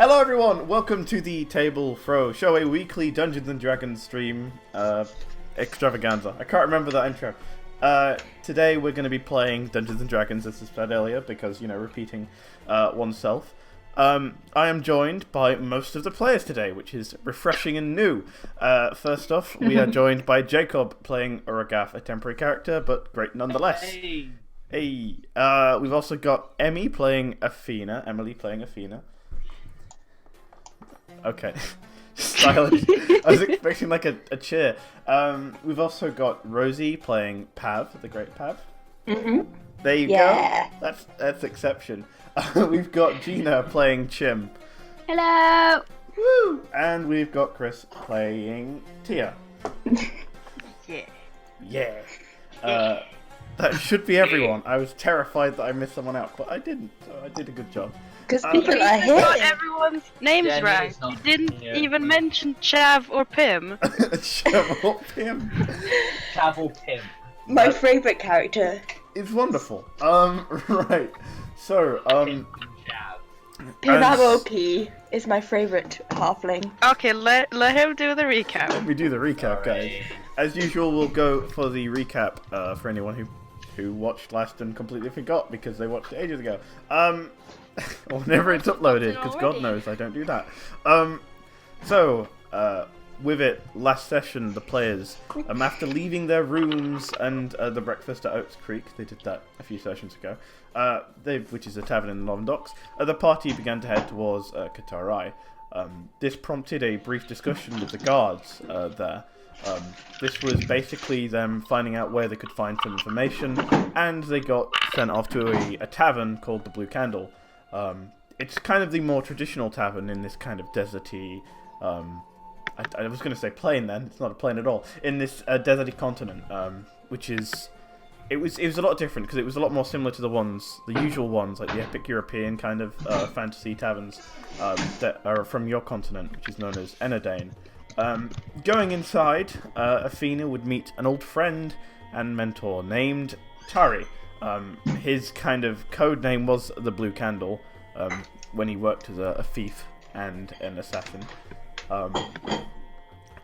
Hello everyone, welcome to the Table Throw Show, a weekly Dungeons and Dragons stream extravaganza. I can't remember that intro. Today we're going to be playing Dungeons and Dragons, as I said earlier, because, you know, repeating oneself. I am joined by most of the players today, which is refreshing and new. First off, we are joined by Jacob playing Uragath, a temporary character, but great nonetheless. Hey. We've also got Emily playing Athena. Okay. Silent. I was expecting like a cheer. We've also got Rosie playing Pav, the great Pav. Mm-hmm. There you go. That's exception. We've got Gina playing Chim. Hello. Woo! And we've got Chris playing Tia. Yeah. That should be everyone. I was terrified that I missed someone out, but I didn't, so I did a good job. Because people are here. Got everyone's names right. You didn't even mention Chav or Pim. Chav or Pim. Chav or Pim. My favourite character. It's wonderful. Right. So, Pim is my favourite halfling. Okay, let him do the recap. Let me do the recap, guys. As usual, we'll go for the recap for anyone who watched last and completely forgot because they watched it ages ago. Whenever it's uploaded, because God knows I don't do that. With it, last session, the players, after leaving their rooms and the breakfast at Oaks Creek, they did that a few sessions ago, which is a tavern in the Northern Docks, the party began to head towards Katarai. This prompted a brief discussion with the guards there. This was basically them finding out where they could find some information, and they got sent off to a tavern called the Blue Candle. It's kind of the more traditional tavern in this kind of deserty, I was going to say plain then, it's not a plain at all, in this deserty continent, it was a lot different because it was a lot more similar to the usual ones, like the epic European kind of fantasy taverns that are from your continent, which is known as Enadane. Going inside, Athena would meet an old friend and mentor named Tari. His kind of code name was the Blue Candle, when he worked as a thief and an assassin.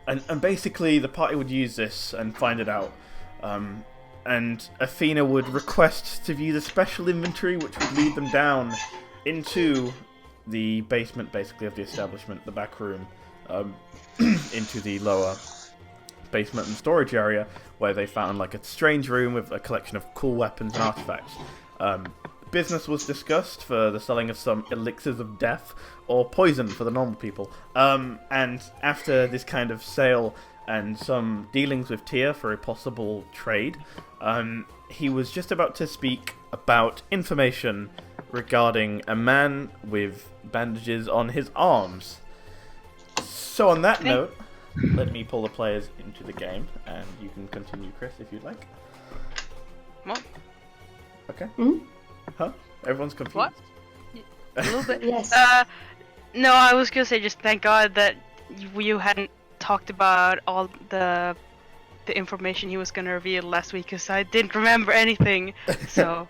And basically the party would use this and find it out. And Athena would request to view the special inventory, which would lead them down into the basement, basically, of the establishment, the back room, into the lower basement and storage area, where they found like a strange room with a collection of cool weapons and artifacts. Business was discussed for the selling of some elixirs of death or poison for the normal people. And after this kind of sale and some dealings with Tia for a possible trade, he was just about to speak about information regarding a man with bandages on his arms. So on that note, let me pull the players into the game, and you can continue, Chris, if you'd like. What? Okay. Hmm? Huh? Everyone's confused. What? A little bit. Yes. No, I was gonna say just thank God that you hadn't talked about all the information he was gonna reveal last week, because I didn't remember anything. So.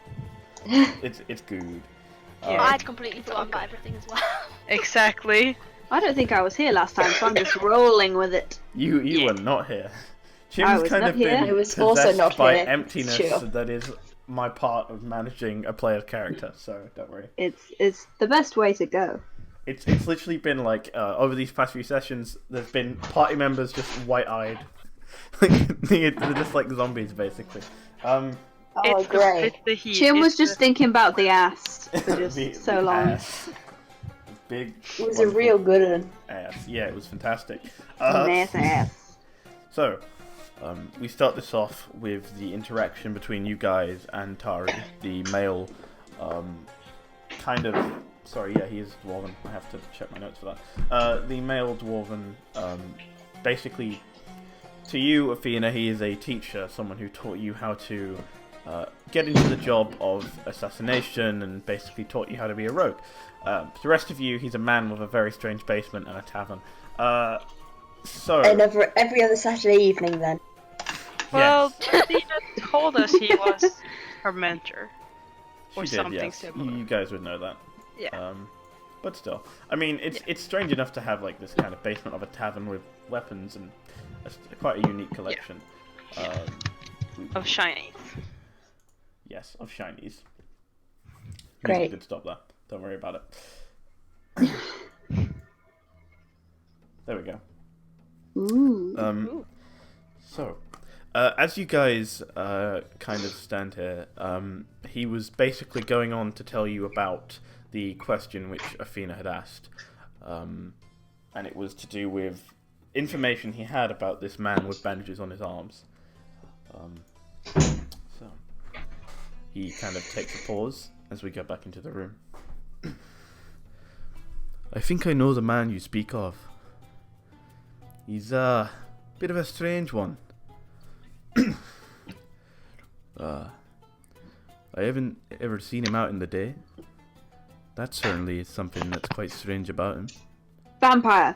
It's good. Yeah. I'd completely forgotten about everything as well. Exactly. I don't think I was here last time, so I'm just rolling with it. You were not here. I Jim's was kind not of here. been I was possessed also not by here. emptiness. Sure. That is my part of managing a player's character, so don't worry. It's the best way to go. It's literally been like over these past few sessions, there's been party members just white-eyed. They're just like zombies, basically. Oh, It's great. the heat. Jim was It's just thinking about the ass for just The so long. ass. Big. It was a wonderful real good one. ass. Yeah, it was fantastic. Nice ass. So, we start this off with the interaction between you guys and Tari, the male, sorry, yeah, he is dwarven. I have to check my notes for that. The male dwarven, basically, to you, Athena, he is a teacher, someone who taught you how to get into the job of assassination and basically taught you how to be a rogue. To the rest of you, he's a man with a very strange basement and a tavern. And every other Saturday evening then. Well, yes. Tina told us he was her mentor. Or She did, something yes. similar. You guys would know that. Yeah. But still, I mean, it's strange enough to have like this kind of basement of a tavern with weapons and quite a unique collection. Of shinies. Yes, of shinies. Great. Music did stop there. Don't worry about it. There we go. Ooh. So, as you guys kind of stand here, he was basically going on to tell you about the question which Athena had asked, and it was to do with information he had about this man with bandages on his arms. So, he kind of takes a pause as we go back into the room. I think I know the man you speak of. He's a bit of a strange one. I haven't ever seen him out in the day. That certainly is something that's quite strange about him. Vampire.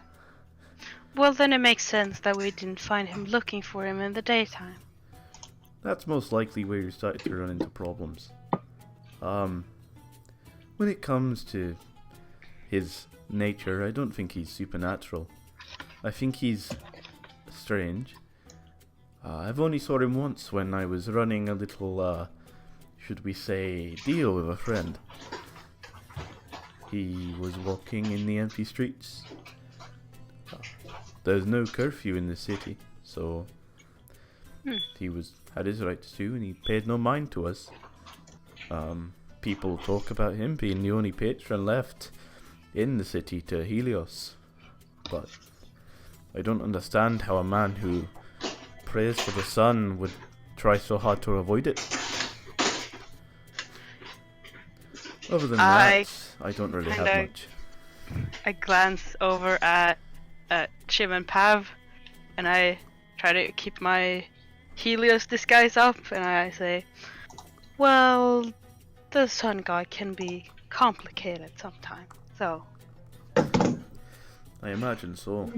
Well, then it makes sense that we didn't find him looking for him in the daytime. That's most likely where you started to run into problems. When it comes to his nature, I don't think he's supernatural. I think he's strange. I've only saw him once when I was running a little, should we say, deal with a friend. He was walking in the empty streets. There's no curfew in the city, so he had his right to, and he paid no mind to us. People talk about him being the only patron left in the city to Helios, but I don't understand how a man who prays for the sun would try so hard to avoid it. Other than that, I don't really have much. I glance over at Chim and Pav, and I try to keep my Helios disguise up, and I say, well, the sun god can be complicated sometimes, so... I imagine so.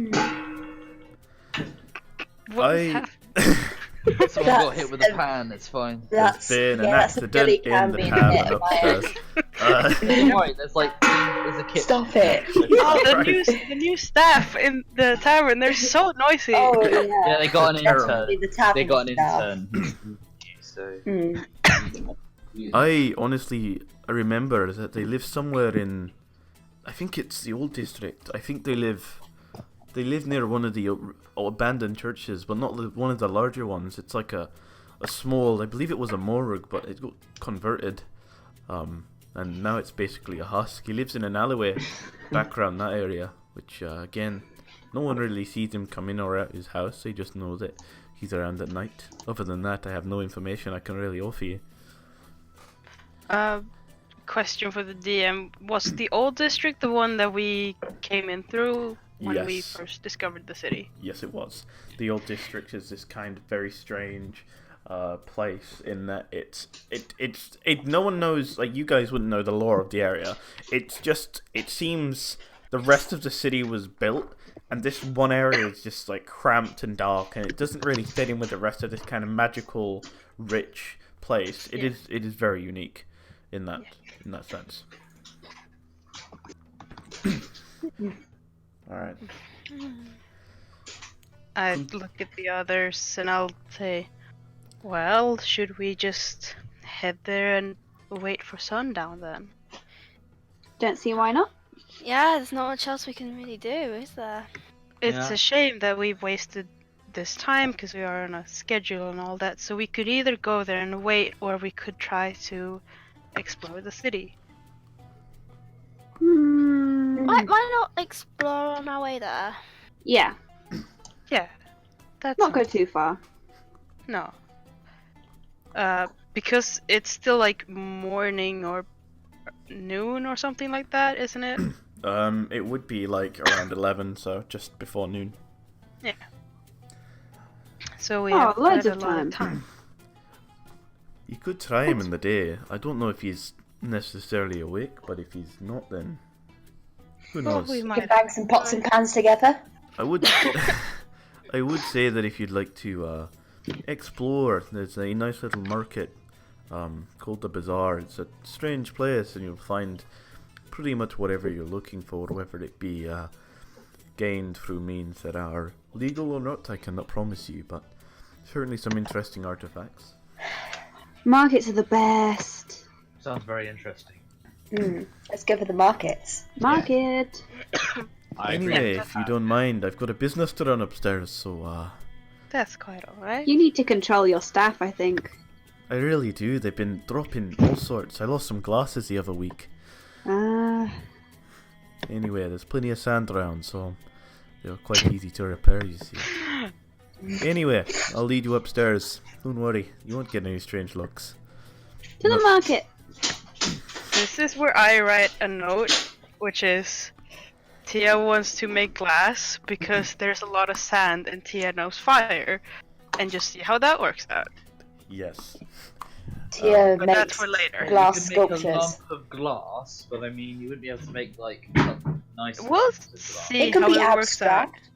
What was happening? Someone got hit with a pan, it's fine. There's been an accident really in the can be tavern hit by upstairs. Right, there's a kid. Stop it. Oh, the new staff in the tavern, they're so noisy. Oh, yeah. Yeah, they got an intern. The tavern They got an staff. intern. So. I honestly remember that they live somewhere in, I think it's the old district. I think they live near one of the abandoned churches, but not one of the larger ones. It's like a small, I believe it was a morgue, but it got converted, and now it's basically a husk. He lives in an alleyway back around that area, which again, no one really sees him come in or out his house. They just know that he's around at night. Other than that, I have no information I can really offer you. Question for the DM: was the old district the one that we came in through when we Yes. first discovered the city? Yes, it was. The old district is this kind of very strange place in that it's no one knows, like, you guys wouldn't know the lore of the area. It seems the rest of the city was built, and this one area is just like cramped and dark, and it doesn't really fit in with the rest of this kind of magical, rich place. It is very unique in that sense. All right. I look at the others and I'll say, well, should we just head there and wait for sundown then? Don't see why not. Yeah, there's not much else we can really do, is there? It's Yeah. a shame that we wasted this time because we are on a schedule and all that, so we could either go there and wait, or we could try to explore the city. Why not explore on our way there? Yeah, Yeah, that's not go too far. no. Because it's still like morning or noon or something like that, isn't it? It would be like around 11, so just before noon. Yeah. So we Oh, have loads quite of a lot time. of time. You could try him in the day. I don't know if he's necessarily awake, but if he's not, then who Well, knows? we We can might. bang some pots and pans together. I would I would say that if you'd like to explore, there's a nice little market called the Baazar. It's a strange place, and you'll find pretty much whatever you're looking for, whether it be gained through means that are legal or not, I cannot promise you, but certainly some interesting artifacts. Markets are the best. Sounds very interesting. Let's go for the markets. Market. I agree. Anyway, if you don't mind, I've got a business to run upstairs, so That's quite alright. You need to control your staff, I think. I really do. They've been dropping all sorts. I lost some glasses the other week. Anyway, there's plenty of sand around, so they're quite easy to repair, you see. Anyway, I'll lead you upstairs. Don't worry, you won't get any strange looks. To the market. This is where I write a note, which is Tia wants to make glass because there's a lot of sand and Tia knows fire, and just see how that works out. Yes. Tia But makes that's for later. glass You could make sculptures. a lump of glass, but I mean, you wouldn't be able to make like nice. We'll lumps of glass. see It could how be it works out. abstract.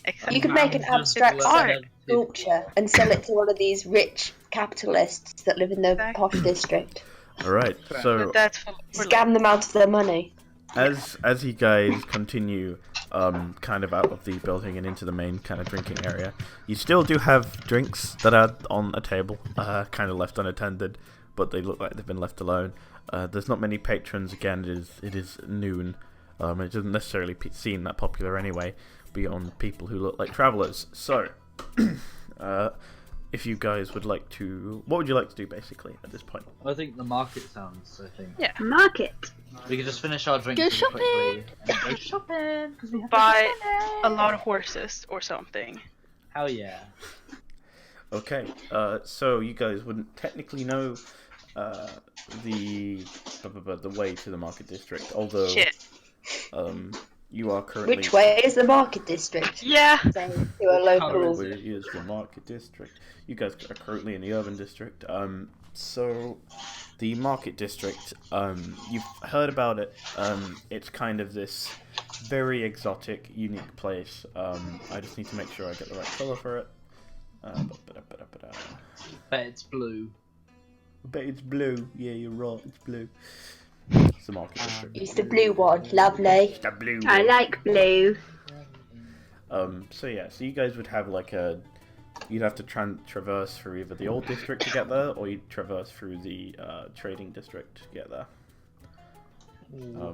Except You could make an Just abstract art. sculpture and sell it to one of these rich capitalists that live in the Exactly. posh district. Alright, so But that's for Scam them out of their money. as you guys continue kind of out of the building and into the main kind of drinking area, you still do have drinks that are on a table, kind of left unattended, but they look like they've been left alone. There's not many patrons. Again, it is noon. It doesn't necessarily seem that popular anyway, beyond people who look like travellers. So, if you guys would like to, what would you like to do basically at this point? I think the market sounds. I think Yeah. Market. we could just finish our drinks Go really shopping. quickly. And go shopping because we have to buy go shopping. a lot of horses or something. Hell yeah! Okay, so you guys wouldn't technically know the way to the market district, although Shit. you are currently. Which way is the market district? Yeah. Saying to a local. Where is the market district? You guys are currently in the urban district. So the market district. You've heard about it. It's kind of this very exotic, unique place. I just need to make sure I get the right color for it. Bet it's blue. Bet it's blue. Yeah, you're right. It's blue. It's the market district. Use the blue one. Lovely. It's the blue. I one. like blue. So yeah, so you guys would have like you'd have to traverse through either the old district to get there, or you'd traverse through the trading district to get there.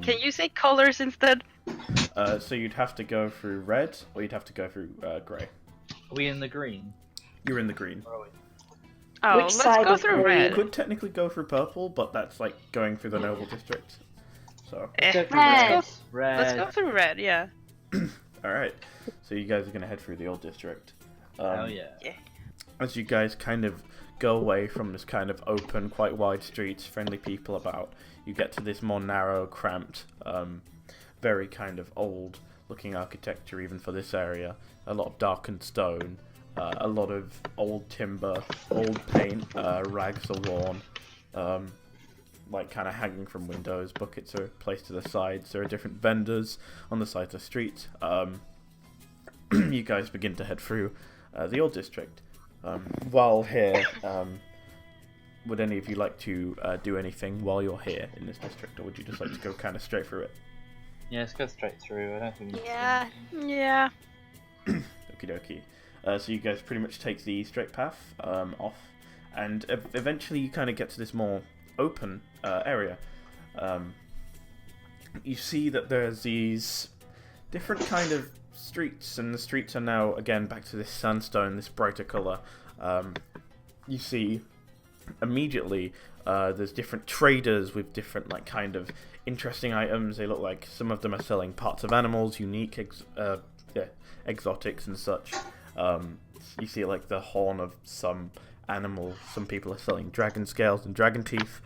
Can you say colors instead? So you'd have to go through red, or you'd have to go through grey. Are we in the green? You're in the green. Where are we? Oh, Which let's side go of through the- You red. could technically go through purple, but that's like going through the noble district. So, Eh, Go for Red. Red. let's go through red, yeah. all right. So you guys are gonna head through the old district. Hell yeah. As you guys kind of go away from this kind of open, quite wide streets, friendly people about, you get to this more narrow, cramped, very kind of old-looking architecture even for this area. A lot of darkened stone, a lot of old timber, old paint, rags are worn, like kind of hanging from windows. Buckets are placed to the sides. There are different vendors on the sides of the streets. You guys begin to head through the old district. While here, would any of you like to do anything while you're here in this district, or would you just like to go kind of straight through it? Yeah, let's go straight through. I don't think. we need to- Yeah. Yeah. Okie dokie. So you guys pretty much take the straight path off, and eventually you kind of get to this more open area. You see that there's these different kind of streets, and the streets are now again back to this sandstone, this brighter color. You see immediately there's different traders with different like kind of interesting items. They look like some of them are selling parts of animals, unique exotics and such. You see like the horn of some animal. Some people are selling dragon scales and dragon teeth.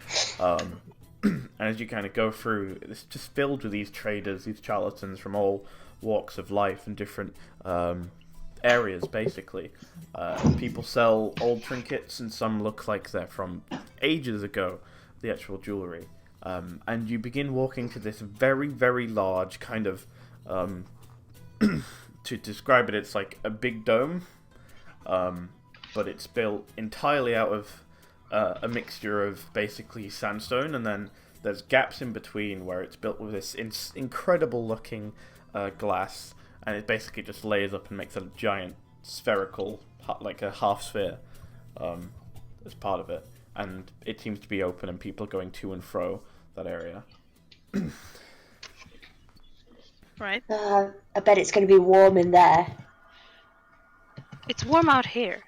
And as you kind of go through, it's just filled with these traders, these charlatans from all walks of life and different areas, basically. People sell old trinkets, and some look like they're from ages ago, the actual jewellery. And you begin walking to this very, very large kind of... to describe it, it's like a big dome, but it's built entirely out of a mixture of basically sandstone and then there's gaps in between where it's built with this incredible looking glass, and it basically just layers up and makes a giant spherical, like a half sphere, as part of it. And it seems to be open, and people are going to and fro that area. Right. I bet it's going to be warm in there. It's warm out here.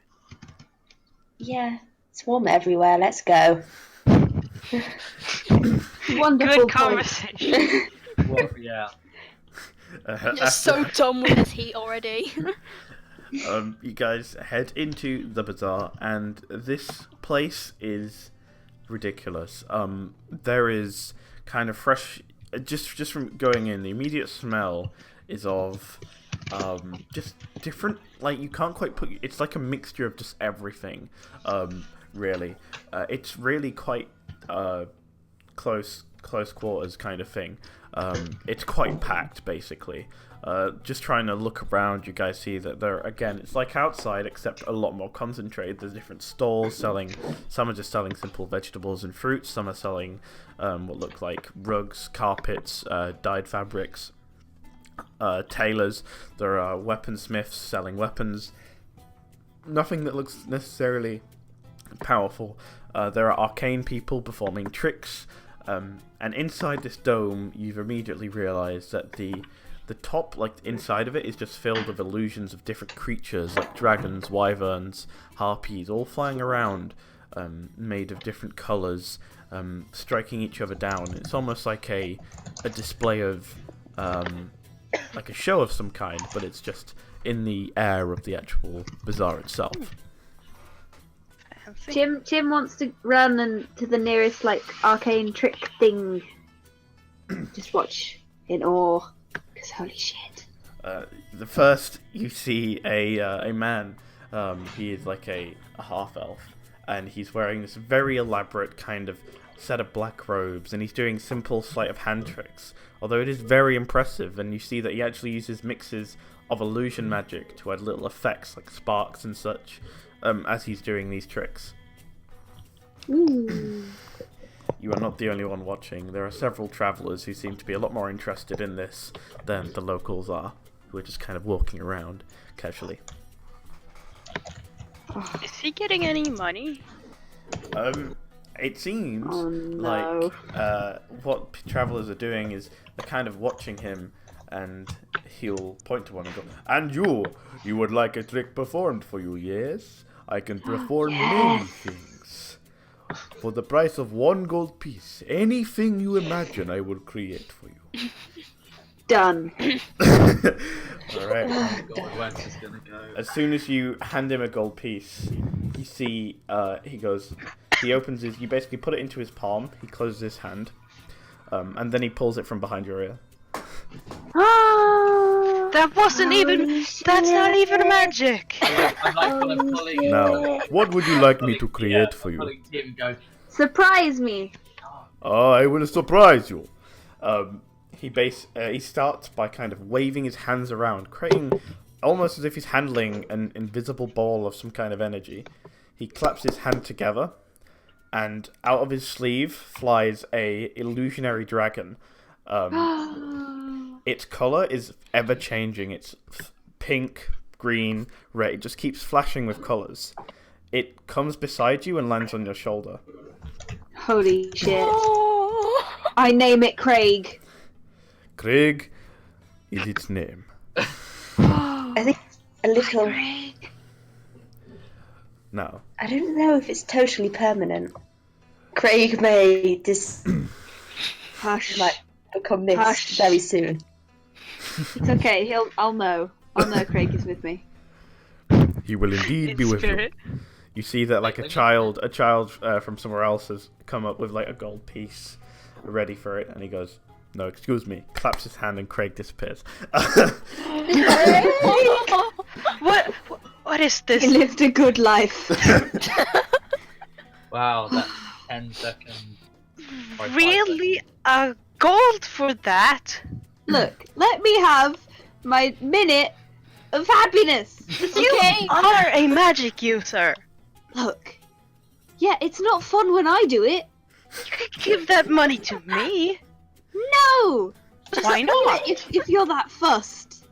Yeah, it's warm everywhere. Let's go. Wonderful Good point. conversation. Well, yeah. You're so done with this heat already. You guys head into the bazaar, and this place is ridiculous. There is kind of fresh, just from going in, the immediate smell is of just different, like, you can't quite put, it's like a mixture of just everything, really. It's really quite close quarters kind of thing. It's quite packed, basically. Just trying to look around, you guys see that there, again, it's like outside, except a lot more concentrated. There's different stalls selling, some are just selling simple vegetables and fruits, some are selling what look like rugs, carpets, dyed fabrics, tailors. There are weaponsmiths selling weapons. Nothing that looks necessarily powerful. There are arcane people performing tricks, and inside this dome, you've immediately realised that the top, like, inside of it is just filled with illusions of different creatures, like dragons, wyverns, harpies, all flying around, made of different colours, striking each other down. It's almost like a display of, like a show of some kind, but it's just in the air of the actual bazaar itself. Tim wants to run to the nearest, like, arcane trick thing. Just watch in awe, because holy shit. The first you see a man, he is like a half-elf, and he's wearing this very elaborate kind of set of black robes, and he's doing simple sleight of hand tricks, although it is very impressive, and you see that he actually uses mixes of illusion magic to add little effects like sparks and such, as he's doing these tricks. Ooh. You are not the only one watching. There are several travellers who seem to be a lot more interested in this than the locals are, who are just kind of walking around casually. Is he getting any money? It seems Oh, no. like what travellers are doing is they're kind of watching him, and he'll point to one and go, "And you would like a trick performed for you, yes? I can perform many things. For the price of 1 gold piece, anything you imagine I will create for you." Done. Alright. God, where's this gonna go? As soon as you hand him a gold piece, you see, he opens his, you basically put it into his palm, he closes his hand, and then he pulls it from behind your ear. That wasn't even. That's not even magic. I'm like kind of pulling. Now, what would you like me to create for you? Pulling Tim and go. Surprise me. I will surprise you. He starts by kind of waving his hands around, creating almost as if he's handling an invisible ball of some kind of energy. He claps his hand together, and out of his sleeve flies a illusionary dragon. Its colour is ever changing. It's pink, green, red. It just keeps flashing with colours. It comes beside you and lands on your shoulder. Holy shit. I name it Craig. Craig is its name. I think a little. Now, I don't know if it's totally permanent. Craig may Hush. might become this Hush. very soon. It's okay. I'll know. I'll know Craig is with me. he will indeed In be with spirit. you. You see that like a child from somewhere else has come up with like a gold piece ready for it, and he goes, "No, excuse me," claps his hand, and Craig disappears. What is He this? lived a good life. Wow, that's 10 seconds. Or 5 Really? A gold for that? Look, let me have my minute of happiness. You are a magic user. Look. Yeah, it's not fun when I do it. You could give that money to me. No! Why not? If you're that fussed.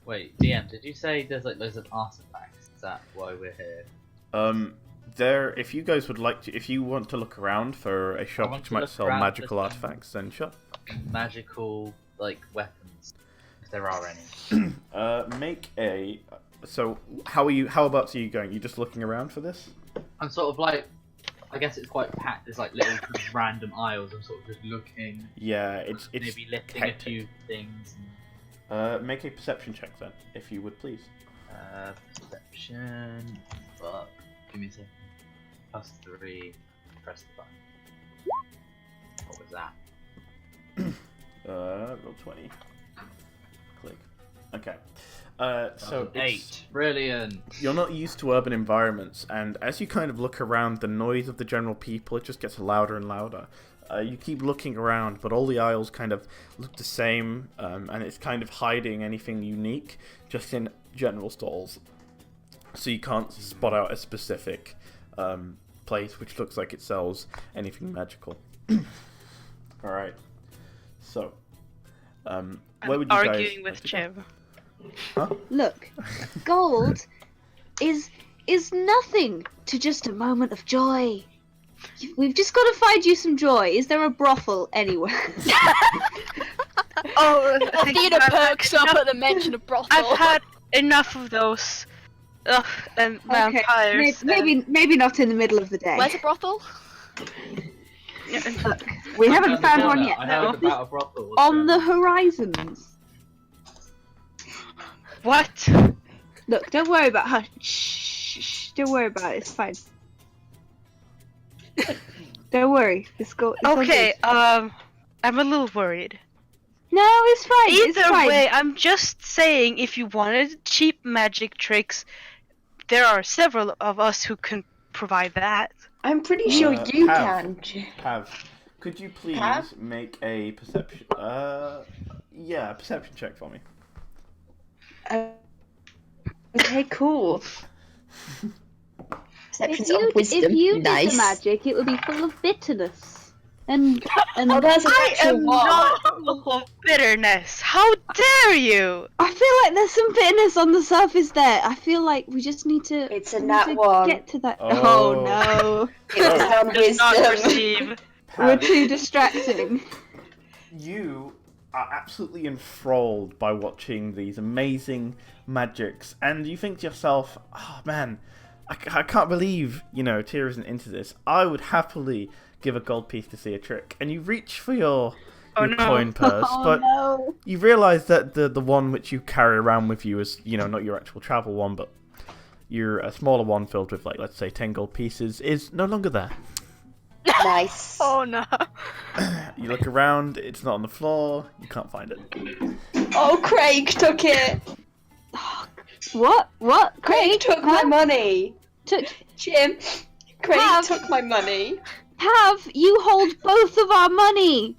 Wait, DM, did you say there's like loads of artifacts? Is that why we're here? If you guys would like to, if you want to look around for a shop want which to might look sell around for magical some- artifacts, then sure. Magical, like, weapons. If there are any. Make a. So how about you going? You just looking around for this? I'm sort of like, I guess it's quite packed. There's like little random aisles. I'm sort of just looking, Yeah, it's maybe lifting a hectic. few things. Make a perception check then, if you would please. Perception. But give me a second. +3. Press the button. What was that? Roll 20. Click. Okay. So it's, 8. Brilliant. you're not used to urban environments, and as you kind of look around, the noise of the general people, it just gets louder and louder. You keep looking around, but all the aisles kind of look the same, and it's kind of hiding anything unique just in general stalls. So you can't spot out a specific place which looks like it sells anything magical. Alright. So, where would you guys... Arguing with Chev. Huh? Look, gold is nothing to just a moment of joy. We've just got to find you some joy. Is there a brothel anywhere? Oh, I think Athena I've perks had up enough- at the mention of brothel. I've had enough of those. Ugh, and vampires. Maybe not in the middle of the day. Where's a brothel? We haven't found one yet. I No. heard about a brothel. What's On going the horizons. What? Look, don't worry about her. Shh, don't worry about it. It's fine. Don't worry. It's all Okay, good. I'm a little worried. No, it's fine. It's Either fine. way, I'm just saying, if you wanted cheap magic tricks, there are several of us who can provide that. I'm pretty sure Uh, you have. can. Have. Could you please Have? make a perception... yeah, a perception check for me. Okay, cool. Perception's on If wisdom. you did Nice. the magic, it would be full of bitterness. And Oh, that's a I natural am one. not full of bitterness. How dare you? I feel like there's some bitterness on the surface there. I feel like we just need to. It's a we nat need to one. Get to that. Oh. Oh no, It was on Does not wisdom. perceive. we're Pav, too distracting. you are absolutely enthralled by watching these amazing magics, and you think to yourself, oh man, I can't believe, Tyr isn't into this. I would happily give a gold piece to see a trick. And you reach for your no. coin purse, Oh but no. you realise that the one which you carry around with you is, not your actual travel one, but a smaller one filled with, like, let's say 10 gold pieces, is no longer there. Nice. Oh no. You look around, it's not on the floor, you can't find it. Oh, Craig took it. What? Craig took my Huh? money. Took Jim, Craig Pav. took my money. Pav, you hold both of our money.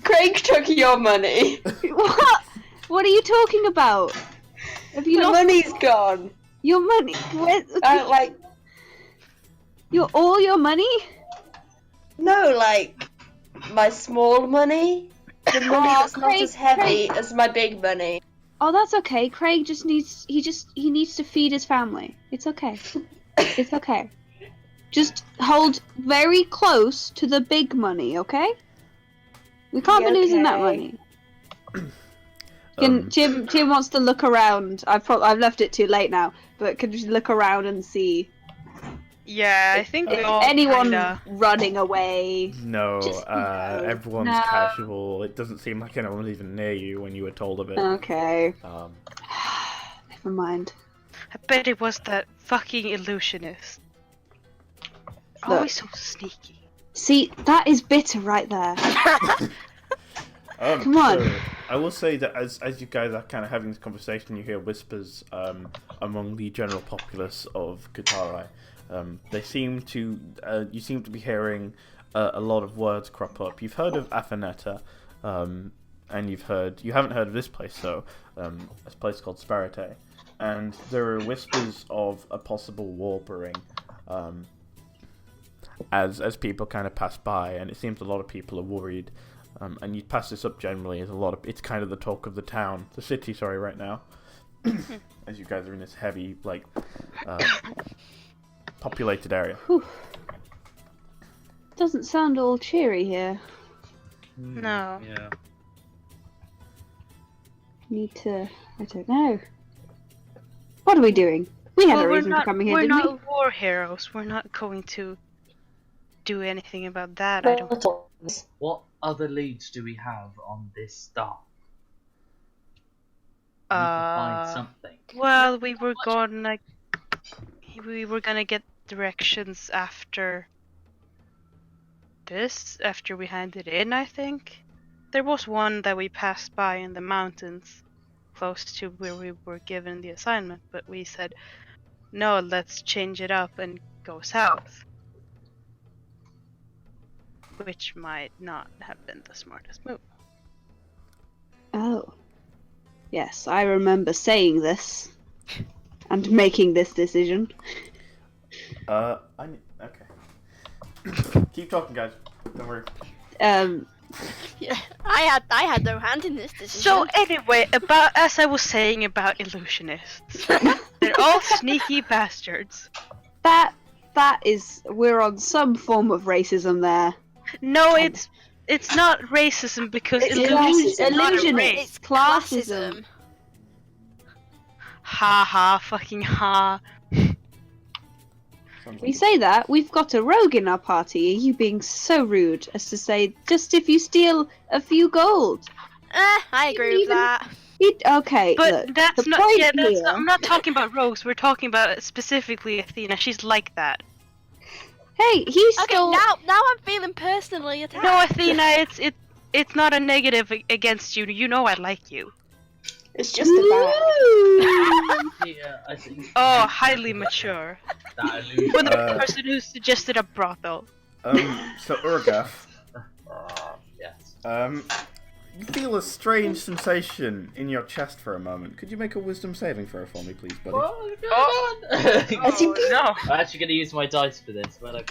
Craig took your money. What? What are you talking about? Have you The lost money's gone. your money? Where, I don't like. all your money? No, like my small money. The money Oh, that's not Craig, as heavy as my big money. Oh, that's okay. Craig just needs he needs to feed his family. It's okay. It's okay. Just hold very close to the big money, okay? We can't be losing that Okay. money. Um, Tim wants to look around. I've left it too late now, but can you look around and see Yeah, I think we all anyone kinda... running away? No, Just no. everyone's No. casual. It doesn't seem like anyone was even near you when you were told of it. Okay, Um, never mind. I bet it was that fucking illusionist. Always so sneaky. See, that is bitter right there. Come on. so I will say that as you guys are kind of having this conversation, you hear whispers among the general populace of Kutarai. They seem to you seem to be hearing a lot of words crop up. You've heard of Afaneta, and you haven't heard of this place, though. This place called Sparite, and there are whispers of a possible war brewing. as people kind of pass by, and it seems a lot of people are worried. And you pass this up generally as it's kind of the talk of the city, right now. As you guys are in this heavy, populated area. Whew. Doesn't sound all cheery here. No. Yeah. I don't know. What are we doing? We had a reason for coming here, we're didn't we? not war heroes. We're not going to do anything about that. I don't. What other leads do we have on this star? We need to find something. Well, we were gonna get directions after this, after we handed in, I think. There was one that we passed by in the mountains, close to where we were given the assignment, but we said, no, let's change it up and go south. Which might not have been the smartest move. Oh. Yes, I remember saying this. And making this decision. Okay. Keep talking, guys. Don't worry. Yeah, I had no hand in this decision. So anyway, as I was saying about illusionists, they're all sneaky bastards. That is, we're on some form of racism there. No, it's not racism because It's illusion is not a illusion, race. it's classism. Ha ha, fucking ha. We say that, we've got a rogue in our party. Are you being so rude as to say, just if you steal a few gold? I agree with that. Okay, But look, that's the not. point Yeah, that's here- not, I'm not talking about rogues. We're talking about specifically Athena. She's like that. Hey, he Okay, stole... now I'm feeling personally attacked. No, Athena, it's not a negative against you. You know I like you. It's just about. Yeah, I think Oh, highly mature. that illusion. For the person who suggested a brothel. So Urgath, Yes. you feel a strange sensation in your chest for a moment. Could you make a wisdom saving throw for me, please, buddy? Has he been? No, I'm actually going to use my dice for this, but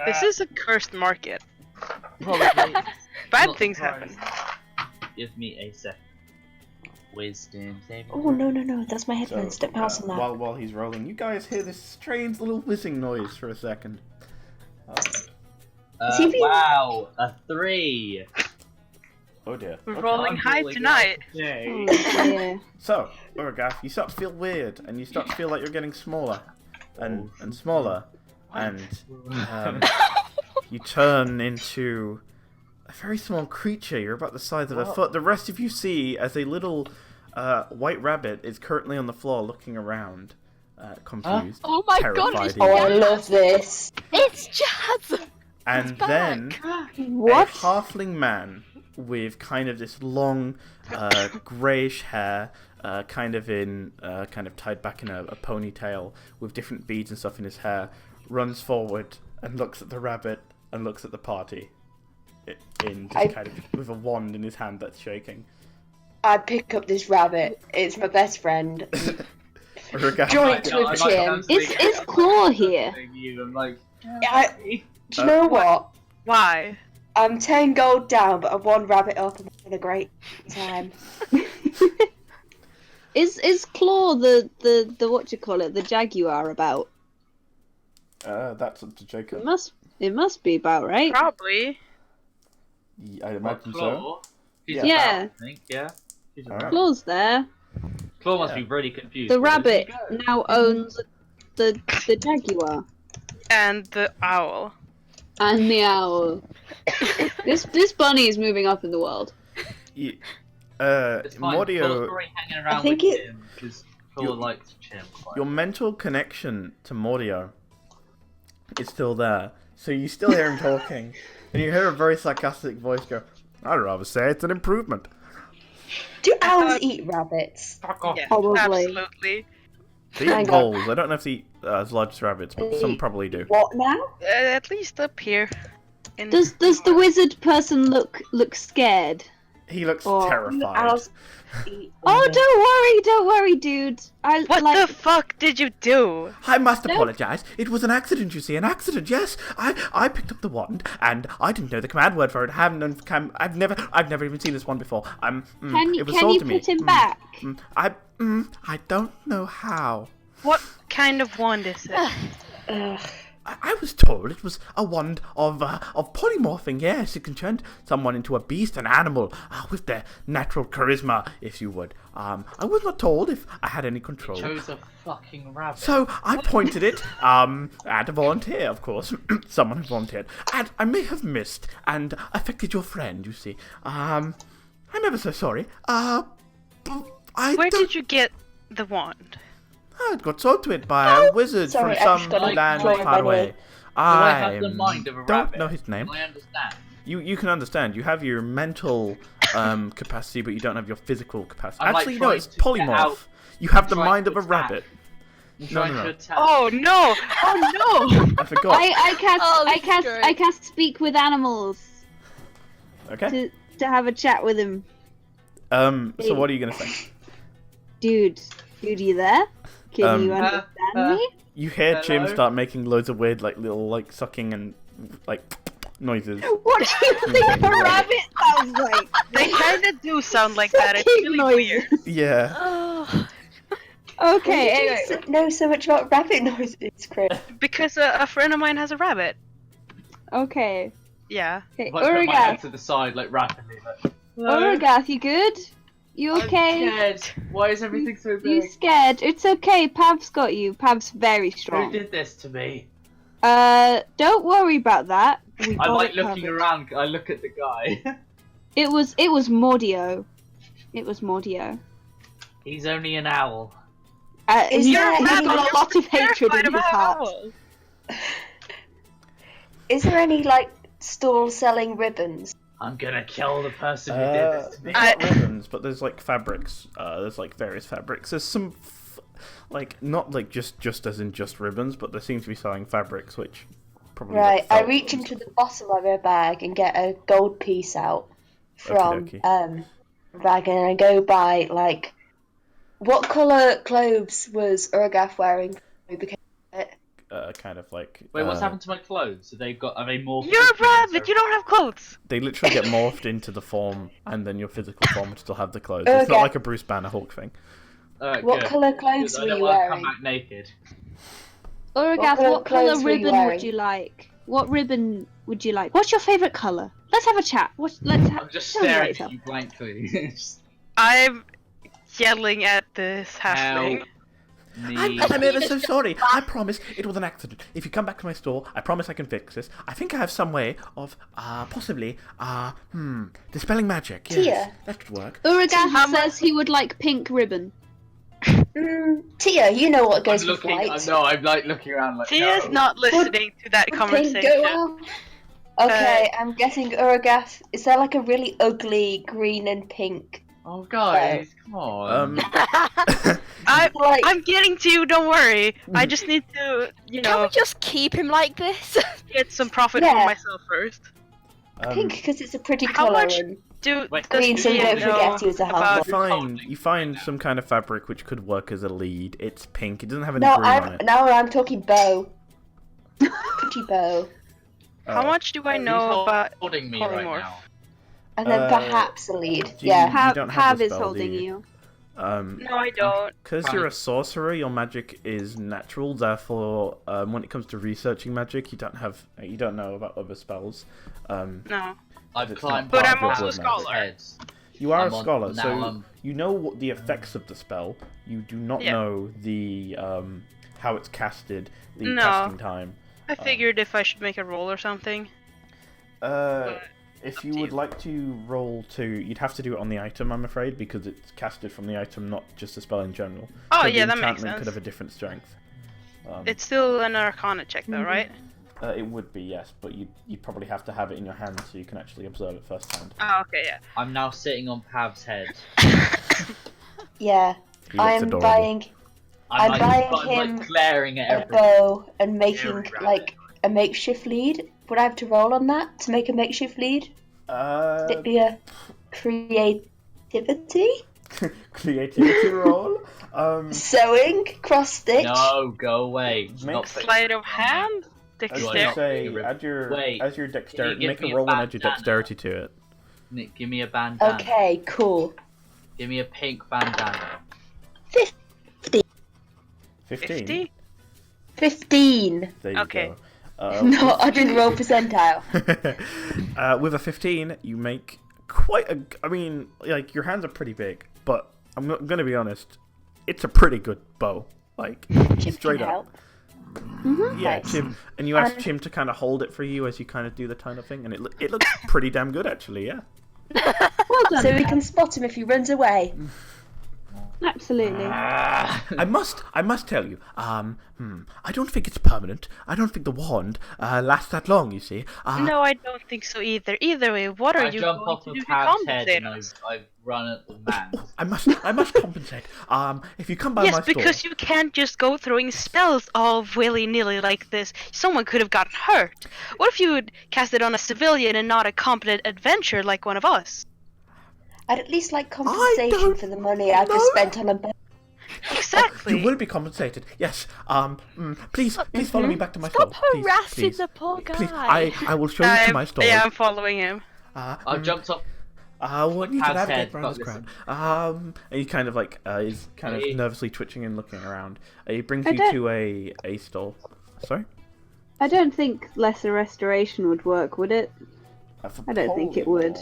this is a cursed market. probably Bad not things surprised. happen. Give me a second. Wisdom saving. Oh no! That's my headphones. Don't pass on that. While he's rolling, you guys hear this strange little whizzing noise for a second. Is he being- Wow, a 3. Oh dear. We're Okay. rolling high rolling tonight. Okay. Oh, dear. So, Urgath, you start to feel weird, and you start to feel like you're getting smaller, and smaller, and you turn into a very small creature. You're about the size of a foot. The rest of you see as a little white rabbit is currently on the floor looking around, confused, Oh my god, terrified. it's Oh, I love this. It's Jazz! And back. then What? a halfling man with kind of this long, greyish hair, kind of tied back in a ponytail with different beads and stuff in his hair, runs forward and looks at the rabbit and looks at the party, with a wand in his hand that's shaking. I pick up this rabbit. It's my best friend. Urgath, Joint with Jim. Is Claw here? I'm like, Do you know what? Why? I'm 10 gold down, but I'm 1 rabbit up. I'm having a great time. Is Claw the what you call it, the jaguar about? that's up to Jacob. It must be about, right? Probably. I imagine so. Claw? She's Yeah. about, I think, yeah. She's Alright. about. Claw's there. Claw must Yeah. be really confused. The Where did rabbit he go? now owns the jaguar And the owl. and the owl. this bunny is moving up in the world. It's fine. Claw's Mordio, probably hanging around think with it- Jim, because Claw You- likes Jim quite your mental connection to Mordio is still there, so you still hear him talking, and you hear a very sarcastic voice go, "I'd rather say it's an improvement." Do owls eat rabbits? Fuck off. Yeah, Probably. absolutely. They eat Hang on. voles. I don't know if they eat as large as rabbits, but some probably do. What now? At least up here. Does the wizard person look scared? He looks Oh. terrified. Oh, don't worry, dude. What the fuck did you do? I must apologize. It was an accident, you see. An accident, yes. I picked up the wand, and I didn't know the command word for it. I haven't known I've never even seen this one before. Can it was you sold to me. put him back? I don't know how. What kind of wand is it? I was told it was a wand of polymorphing. Yes, it can turn someone into a beast, an animal, with their natural charisma, if you would. I was not told if I had any control. It chose a fucking rabbit. So I pointed it at a volunteer, of course. Someone who volunteered. And I may have missed and affected your friend, you see. I'm ever so sorry. Where did you get the wand? I got sold to it by a wizard Sorry, from I've some got to land draw far my away. name. I have the mind of a don't rabbit? know his name. I understand. You can understand. You have your mental capacity, but you don't have your physical capacity. I'm, like, Actually, no, trying it's to get polymorph. out. You have the trying mind to of a attack. rabbit. I'm No, trying no, to no. attack. Oh no! Oh no! I forgot. I cast speak with animals Okay. to have a chat with him. So what are you gonna say? Dude, you there? Can you Um, understand me? You hear Jim Hello? start making loads of weird, little, sucking and noises. What do you think a rabbit sounds like? They kinda do sound like that. It's Sucking really noises. weird. Yeah. Oh. Okay, Why anyway. do you know so much about rabbit noises, Chris? Because a friend of mine has a rabbit. Okay. Yeah. Okay, Like, put my head Uragath. to the side, like, rapidly. Like, Uragath, you good? You okay? I'm scared. Why is everything so You big? scared? It's okay. Pav's got you. Pav's very Who strong. did this to me? Don't worry about that. We I got like it looking covered. around. I look at the guy. It was Mordio. It was Mordio. He's only an owl. Is He's there got any- a lot of hatred Terrified in his about heart. owls. Is there any stall selling ribbons? I'm gonna kill the person who did this to me. Not ribbons, but there's fabrics. There's various fabrics. There's some, not just as in just ribbons, but they seem to be selling fabrics, which probably. Right, I felt reach and into stuff. the bottom of her bag and get a gold piece out from Okey-dokey. the bag, and I go by what colour clothes was Uragath wearing when we became it? Kind of like. Wait, what's happened to my clothes? Are they more? You're a rabbit. You don't have clothes. They literally get morphed into the form, and then your physical form would still have the clothes. It's not Okay. like a Bruce Banner Hulk thing. Alright, What good. colour clothes Because were I don't you want to come wearing? back naked. Uragath, colour what colour clothes were you ribbon wearing? would you like? What ribbon would you like? What's your favourite colour? Let's have a chat. I'm just tell me staring later. at you blankly. I'm yelling at this halfling. I'm ever so sorry. I promise it was an accident. If you come back to my store, I promise I can fix this. I think I have some way of, possibly, dispelling magic. Yes, Tia. that could work. Uragath says he would like pink ribbon. Tia, you know what goes I'm with looking. white. I'm looking around like. Tia's no. not listening to that Would conversation. pink go well? Okay, I'm guessing Uragath. Is there a really ugly green and pink? Oh guys, come on. I'm getting to you. Don't worry. I just need to, Can we just keep him like this? get some profit Yeah. for myself first. Pink because it's a pretty How colour. much And Wait, does green so we Tia don't know forget he was a about- half. You find some kind of fabric which could work as a lead. It's pink. It doesn't have any No, green on it. I'm talking bow. Pretty bow. How much do I Who's know about holding me right polymorph? now? And then perhaps a lead. do you- Yeah. you don't have Pav the is spell, do holding you? you. No, I don't. Because you're a sorcerer, your magic is natural. Therefore, when it comes to researching magic, you don't know about other spells. No. I've It's climbed. not But part I'm of also your a scholar. Heads. You are I'm a on- scholar, now so I'm- you know what the effects of the spell. You do not Yeah. know the how it's casted, the No. casting time. I figured if I should make a roll or something. If you would like to roll you'd have to do it on the item, I'm afraid, because it's casted from the item, not just a spell in general. Oh, So yeah, the that makes enchantment could sense. have a different strength. It's still an Arcana check, though, right? It would be, yes, but you'd probably have to have it in your hand so you can actually observe it firsthand. Oh, okay, yeah. I'm now sitting on Pav's head. Yeah. He looks I'm adorable. buying I'm buying I'm him like glaring at a everyone. bow and making Very rabbit. a makeshift lead. Would I have to roll on that to make a makeshift lead? Would it be a Creativity? Creativity roll. Sewing? Cross stitch? No, go away. Make Not Sleight of hand? As you Dexterity. say, Wait, add your dexterity. give Make me a a roll and add your bandana? dexterity to it. Nick, give me a bandana. Okay, cool. Give me a pink bandana. 15. 15. 50? 15. There you Okay. go. No, I didn't roll percentile. With a 15, you make quite a. I mean, like, your hands are pretty big, but I'm gonna be honest, it's a pretty good bow. Like, Chip straight can up. help. Yeah, Nice. Chim, and you asked And- Chim to kind of hold it for you as you kind of do the kind of thing, and it looks pretty damn good actually. Yeah. Well done. So we can spot him if he runs away. Absolutely. I must tell you, I don't think it's permanent. I don't think the wand lasts that long, you see. No, I don't think so either. Either way, what are I you jump going off to of do to Pab's head compensate and us? I run at the man. I must compensate. If you come by my Yes, store... because you can't just go throwing spells all willy-nilly like this. Someone could have gotten hurt. What if you would cast it on a civilian and not a competent adventurer like one of us? I'd at least like compensation don't for the money I've just spent on a boat. Exactly. You will be compensated. Yes. Please follow me back to my Stop store. Please, harassing please. the poor guy. Please, I will show you to my store. Yeah, I'm following him. I've jumped off. What need to Pab's navigate head, around but this crowd. And he kind of like is kind of nervously twitching and looking around. He brings I you don't- to a stall. Sorry. I don't think lesser restoration would work, would it? I don't think it would.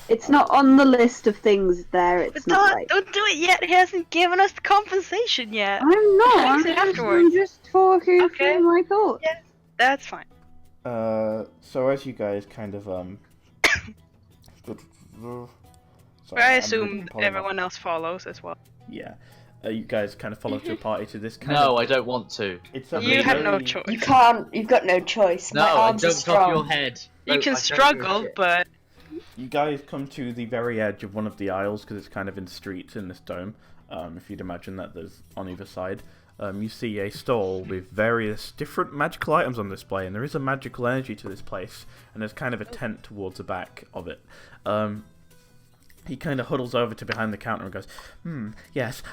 It's not on the list of things there. It's But not like. don't do it yet. He hasn't given us the compensation yet. I'm not. Fix it I'm afterwards. just talking Okay. through my thoughts. Yeah. That's fine. So as you guys kind of Sorry, I I'm assume reading polymorph. everyone else follows as well. Yeah. You guys kind of follow to a party to this kind No, of... I don't want to. It's a You had no very- choice. You can't. You've got no choice. No, My I arms are jumped strong. off your head. You No, can I don't give a struggle, shit. but You guys come to the very edge of one of the aisles because it's kind of in streets in this dome. If you'd imagine that there's on either side. You see a stall with various different magical items on display, and there is a magical energy to this place, and there's kind of a tent towards the back of it. He kind of huddles over to behind the counter and goes, yes,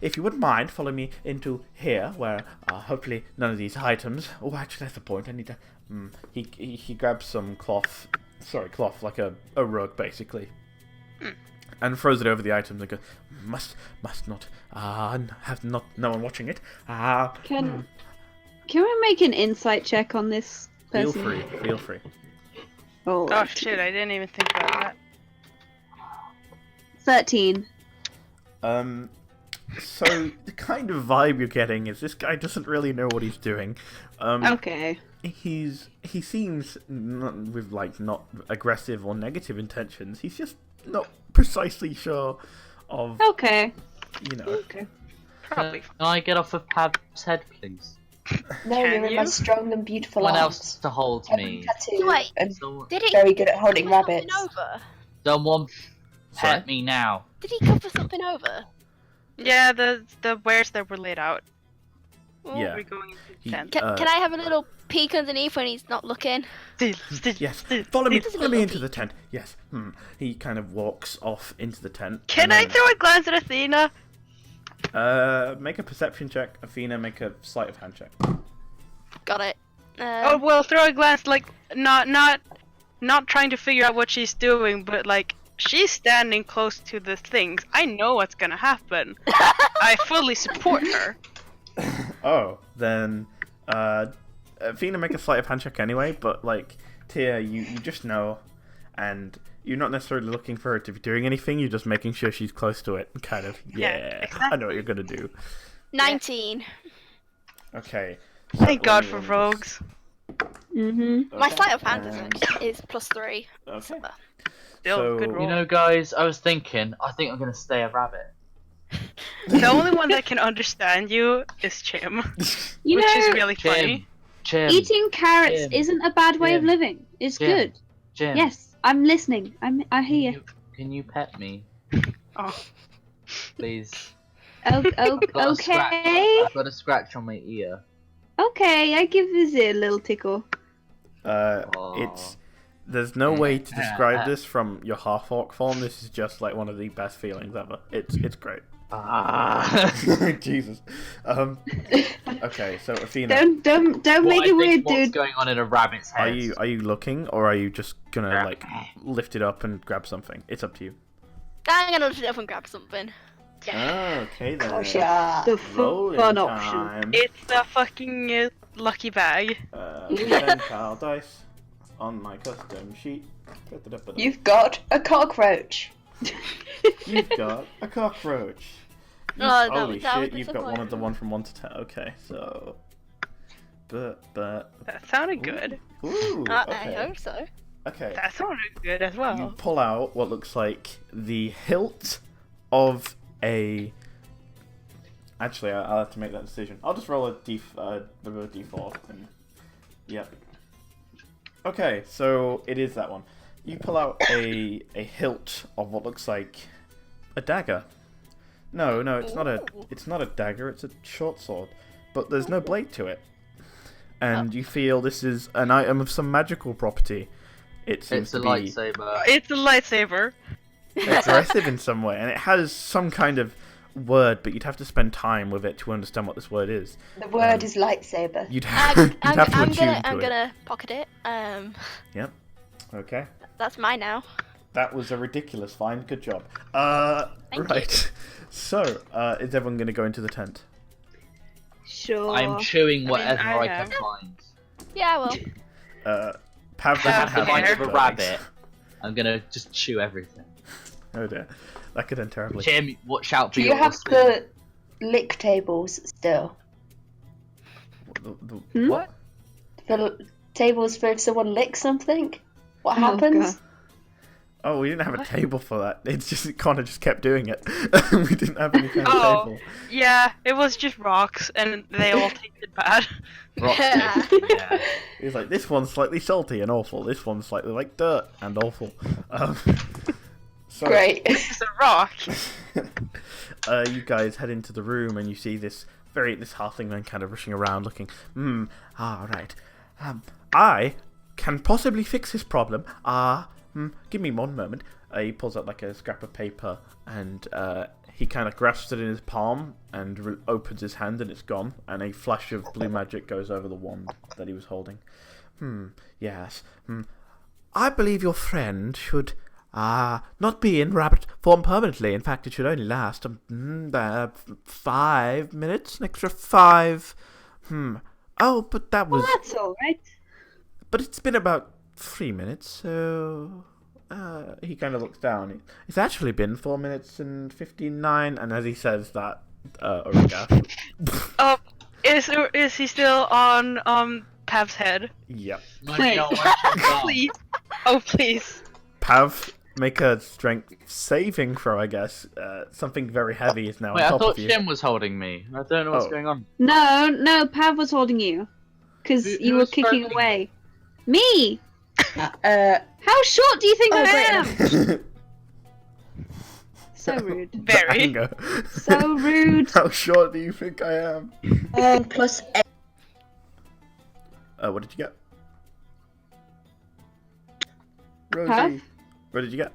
if you wouldn't mind, follow me into here, where hopefully none of these items... Oh, actually, that's the point, I need to... He grabs some cloth, like a rug, basically, and throws it over the items and goes, must not, have no one watching it. Can we make an insight check on this Feel person? free. Oh, oh shit, I didn't even think about that. 13. So the kind of vibe you're getting is this guy doesn't really know what he's doing. Okay. He seems with not aggressive or negative intentions. He's just not precisely sure of, Okay. Okay. Probably. Can I get off of Pab's head, please? No, Can you're in my you? strong and beautiful Someone arms. else to hold I'm me. tattooed Wait. and Someone, Did he very good at holding cover rabbits. something over? someone Sorry? pet me now. Did he cover something over? Yeah, the wares that were laid out. Oh, Yeah. we're going into He- tent. Can I have a little peek underneath when he's not looking? Yes, follow me Doesn't look into like the tent. Yes. He kind of walks off into the tent. Can and I then, throw a glance at Athena? Make a perception check. Athena, make a sleight of hand check. Got it. Oh, well, throw a glance, like, not trying to figure out what she's doing, but, like, she's standing close to the things. I know what's gonna happen. I fully support her. Oh, then Athena, make a sleight of hand check anyway, but like Tia, you just know, and you're not necessarily looking for her to be doing anything, you're just making sure she's close to it, and kind of, Yeah, I know what you're gonna do. 19. Okay. Thank God for rogues. Mm-hmm. My sleight of hand is +3. Okay. Still, So- good roll. You know, guys, I was thinking, I think I'm gonna stay a rabbit. The only one that can understand you is Chim, You which is know, really funny. Jim, eating carrots Jim, isn't a bad way of Jim, living. It's Jim, good. Jim, Yes, I'm listening. I hear you. Can you pet me, Oh, please? Okay. I've got a scratch on my ear. Okay, I give Vizir a little tickle. It's There's no way to describe this from your half-orc form. This is just like one of the best feelings ever. It's great. Jesus. Okay, so Athena, Don't make it weird, what's dude. going on in a rabbit's head? are you looking, or are you just gonna like lift it up and grab something? It's up to you. I'm gonna lift it up and grab something. Okay then. Gosh, yeah. The Rolling fun time. option. It's a fucking lucky bag. 10 pile dice on my custom sheet. You've got a cockroach. You've got a cockroach. Holy shit, you've got one of the one from 1 to 10. Okay, so. But. That sounded good. Ooh, I okay. hope so. Okay. That sounded good as You well. pull out what looks like the hilt of a. Actually, I'll have to make that decision. I'll just roll a d4. And... Yep. Okay, so it is that one. You pull out a hilt of what looks like a dagger. No, it's not a dagger. It's a short sword, but there's no blade to it. And you feel this is an item of some magical property. It seems It's a to be lightsaber. It's a lightsaber. aggressive in some way, and it has some kind of word, but you'd have to spend time with it to understand what this word is. The word is lightsaber. You'd have to attune to I'm it. gonna pocket it. Yep. Okay. That's mine now. That was a ridiculous find. Good job. Thank Right. So, is everyone going to go into the tent? Sure. I'm chewing whatever I I have. can find. Yeah, well. Pav If doesn't I have the have mind any of a legs. rabbit, I'm gonna just chew everything. Oh dear. That could end terribly. Tim, watch out for Do you your have spoon. the lick tables still? What? The tables for if someone licks something? What Oh, happens? God. Oh, we didn't have a table for that. It's just Connor just kept doing it. We didn't have any kind of Oh. table. Yeah, it was just rocks, and they all tasted bad. Rock Yeah. tasty, yeah. He was like, this one's slightly salty and awful. This one's slightly like dirt and awful. So, Great. It's a rock. you guys head into the room and you see this halfling man kind of rushing around looking, alright. I can possibly fix this problem. Give me one moment. He pulls out like a scrap of paper and he kind of grasps it in his palm and opens his hand and it's gone. And a flash of blue magic goes over the wand that he was holding. Yes. I believe your friend should not be in rabbit form permanently. In fact, it should only last 5 minutes. An extra 5. Oh, but that was. Well, that's all right. But it's been about 3 minutes, so. He kind of looks down. It's actually been 4 minutes and 59, and as he says that, Origa. Oh, is he still on Pav's head? Yep. Money on what you got. Please. Oh, please. Pav, make a strength saving throw, I guess. Something very heavy is now Wait, on I top thought of you. Tim was holding me. I don't know what's Oh. going on. No, Pav was holding you. Because Who you were was kicking holding away. Me! Uh, How short do you think I great. am? So rude. Very. Anger. So rude. How short do you think I am? plus 8. What did you get? Rosie. Pav? What did you get?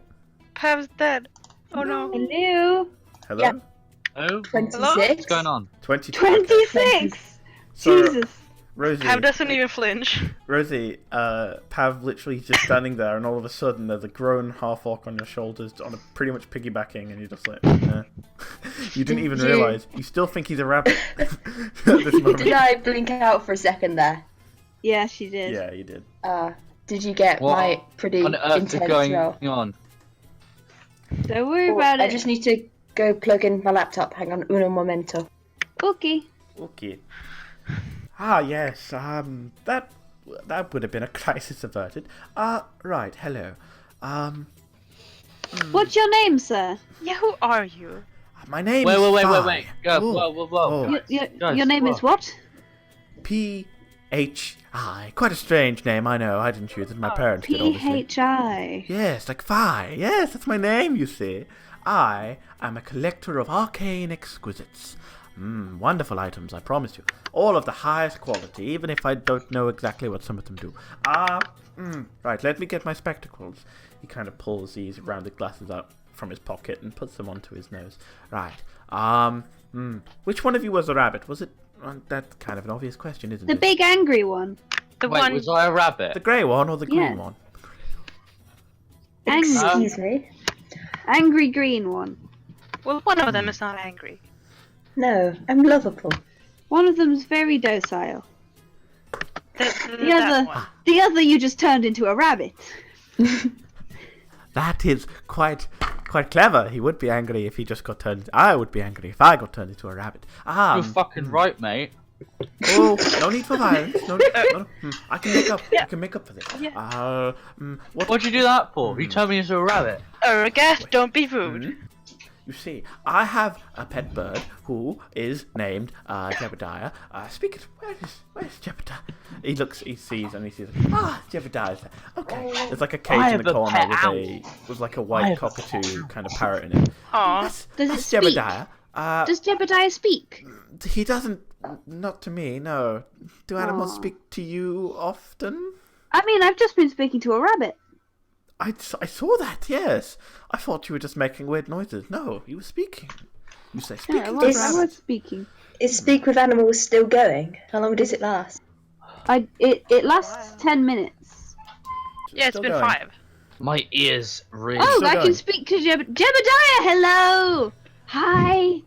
Pav's dead. Oh no. Hello? Hello? Yeah. Oh, 26. what's going on? 22. 26! So, Jesus. Rosie, Pav doesn't even flinch. Rosie, Pav literally just standing there, and all of a sudden there's a grown half-orc on your shoulders, on a pretty much piggybacking, and you're just like, You didn't even Did you- realise. You still think he's a rabbit at this moment. Did I blink out for a second there? Yeah, she did. Yeah, you did. Did you get What my pretty on earth is intense going roll? on? Don't worry Oh, about I it. just need to go plug in my laptop. Hang on, uno momento. Okay. Okay. Yes, that would have been a crisis averted. Right, hello. What's your name, sir? Yeah, who are you? My name Wait, is wait. Phi. Go, Ooh. whoa. Oh. Your name is what? P-H-I. Quite a strange name, I know. I didn't choose it. My parents did, obviously. P-H-I. Yes, like Phi. Yes, that's my name, you see. I am a collector of arcane exquisites. Wonderful items, I promise you. All of the highest quality, even if I don't know exactly what some of them do. Right, let me get my spectacles. He kind of pulls these rounded glasses out from his pocket and puts them onto his nose. Right, which one of you was a rabbit? Was it... that's kind of an obvious question, isn't The it? big angry one. The Wait, one. was I a rabbit? The grey one or the green Yeah. one? Angry. Excuse me. Angry green one. Well, one of them is not angry. No, I'm lovable. One of them's very docile. The other- that one. The other you just turned into a rabbit. That is quite clever. He would be angry if he just got turned... I would be angry if I got turned into a rabbit. You're fucking right, mate. Oh, no need for violence. No, I can make up. I can make up for this. Yeah. What'd you do that for? You turned me into a rabbit. Urgath, don't be rude. You see, I have a pet bird who is named Jebediah. Speaking of, where's Jebediah? He sees, Jebediah's there. Okay, there's like a cage I in have the a corner pet with like a white cockatoo kind of parrot in it. Aw. That's Does it that's speak? Jebediah. Does Jebediah speak? He doesn't. Not to me, no. Do animals Aw. speak to you often? I mean, I've just been speaking to a rabbit. I saw that, yes. I thought you were just making weird noises. No, you were speaking. You say speaking Yeah, I to was rabbits. speaking. Is Speak with Animals still going? How long does it last? It lasts 10 minutes. Yeah, it's Still been going. 5. My ears really. Oh, still I going. can speak to Jebediah. Hello. Hi.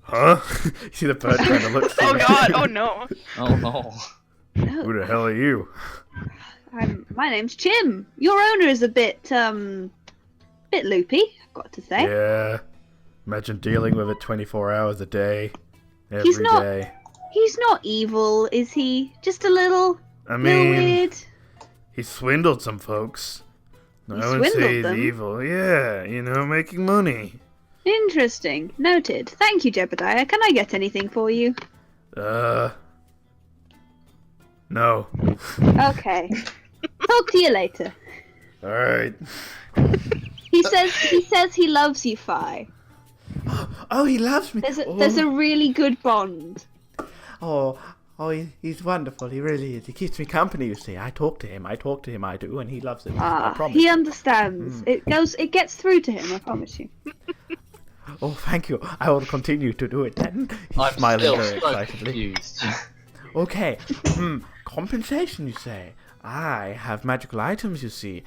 Huh? You see the bird kind of looks Oh god, oh no. Oh no. Who the hell are you? My name's Chim. Your owner is a bit loopy, I've got to say. Yeah. Imagine dealing with it 24 hours a day. Every He's not- day. He's not evil, is he? Just a little weird. he swindled some folks. He swindled them? evil. Yeah, making money. Interesting. Noted. Thank you, Jebediah. Can I get anything for you? No. Okay. Talk to you later. Alright. He says he loves you, Fi. Oh, he loves me. There's a really good bond. He's wonderful. He really is. He keeps me company, you see. I talk to him, I do, and he loves it. I promise. He understands. It gets through to him, I promise you. Oh, thank you. I will continue to do it then. He's I'm smiling still very so excitedly. confused. Okay. Compensation, you say? I have magical items, you see.